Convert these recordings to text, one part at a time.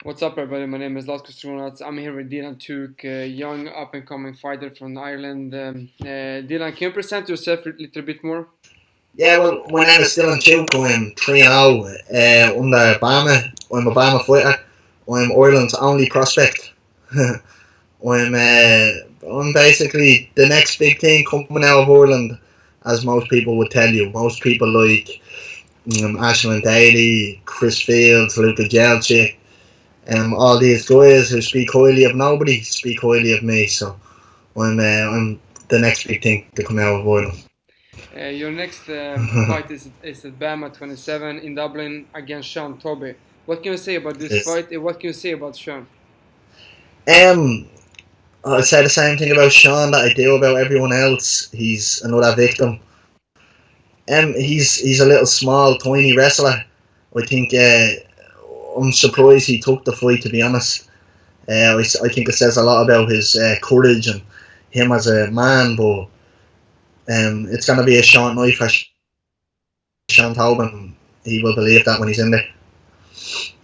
What's up, everybody? My name is Laskus Runats. I'm here with Dylan Tuke, a young up-and-coming fighter from Ireland. Dylan, can you present yourself a little bit more? Yeah, well, my name is Dylan Tuke. I'm 3-0 under Obama. I'm a Obama fighter. I'm Ireland's only prospect. I'm basically the next big thing coming out of Ireland, as most people would tell you. Most people like Ashland Daly, Chris Fields, Luka Jelcic, all these guys who speak highly of nobody speak highly of me. So I'm the next big thing to come out of Ireland. Your next fight is at Bama 27 in Dublin against Sean Toby. What can you say about this fight and what can you say about Sean? I say the same thing about Sean that I do about everyone else. He's another victim. He's a little small, tiny wrestler. I think I'm surprised he took the fight, to be honest. I think it says a lot about his courage and him as a man, but it's going to be a short night for Sean Tobin. He will believe that when he's in there.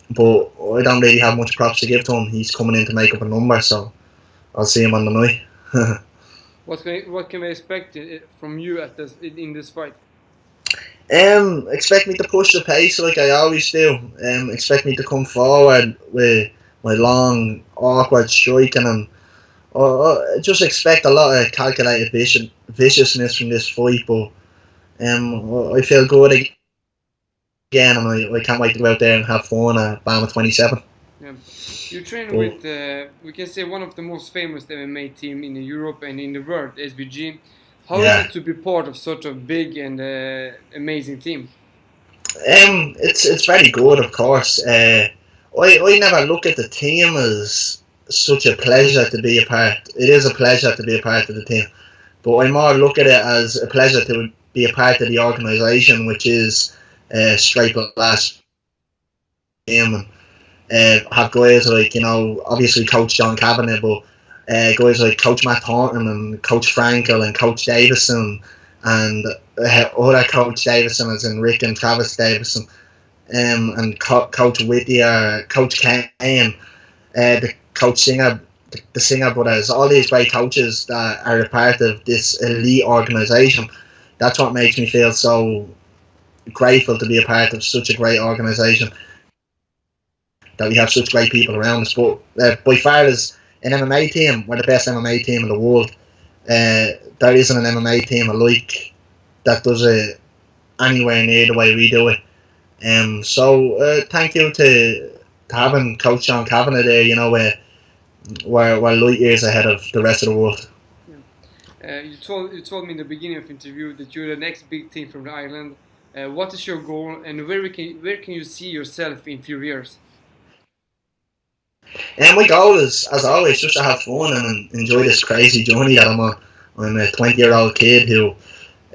But I don't really have much props to give to him. He's coming in to make up a number, so I'll see him on the night. What can we expect from you in this fight? Expect me to push the pace like I always do. Expect me to come forward with my long, awkward striking, and just expect a lot of calculated viciousness from this fight. But I feel good again, and I can't wait to go out there and have fun at Bama 27. Yeah. You train with, we can say, one of the most famous MMA team in Europe and in the world, SBG. How is it to be part of such a big and amazing team? It's very good, of course. I never look at the team as such a pleasure to be a part. It is a pleasure to be a part of the team, but I more look at it as a pleasure to be a part of the organisation, which is Straight Last Team, and have guys like, obviously Coach John Kavanagh, but guys like Coach Matt Thornton and Coach Frankel and Coach Davison and other Coach Davison, as in Rick and Travis Davison, and Coach Whittier, Coach Kane, the Coach Singer, the Singer brothers, all these great coaches that are a part of this elite organisation. That's what makes me feel so grateful to be a part of such a great organisation, that we have such great people around us. But by far, as an MMA team, we're the best MMA team in the world. There isn't an MMA team alike that does it anywhere near the way we do it. So thank you to having Coach John Kavanagh there. We're light years ahead of the rest of the world. Yeah. You told me in the beginning of the interview that you're the next big team from the island. What is your goal, and where can you see yourself in a few years? And my goal is, as always, just to have fun and enjoy this crazy journey that I'm on. I'm a 20-year-old kid who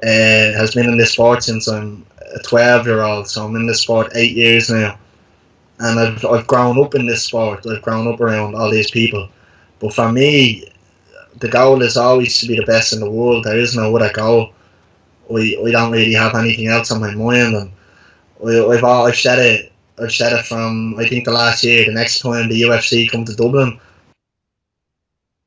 has been in this sport since I'm a 12-year-old, so I'm in this sport 8 years now. And I've grown up in this sport. I've grown up around all these people. But for me, the goal is always to be the best in the world. There is no other goal. I don't really have anything else on my mind, and I've said it from, I think, the last year. The next time the UFC come to Dublin,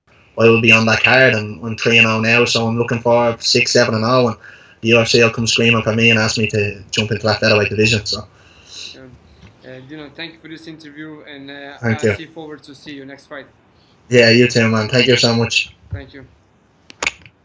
I will be on that card, and I'm 3-0 now, so I'm looking for 6-7-0, and the UFC will come screaming for me and ask me to jump into that featherweight division. So, thank you for this interview, and I look forward to see your next fight. Yeah, you too, man. Thank you so much. Thank you.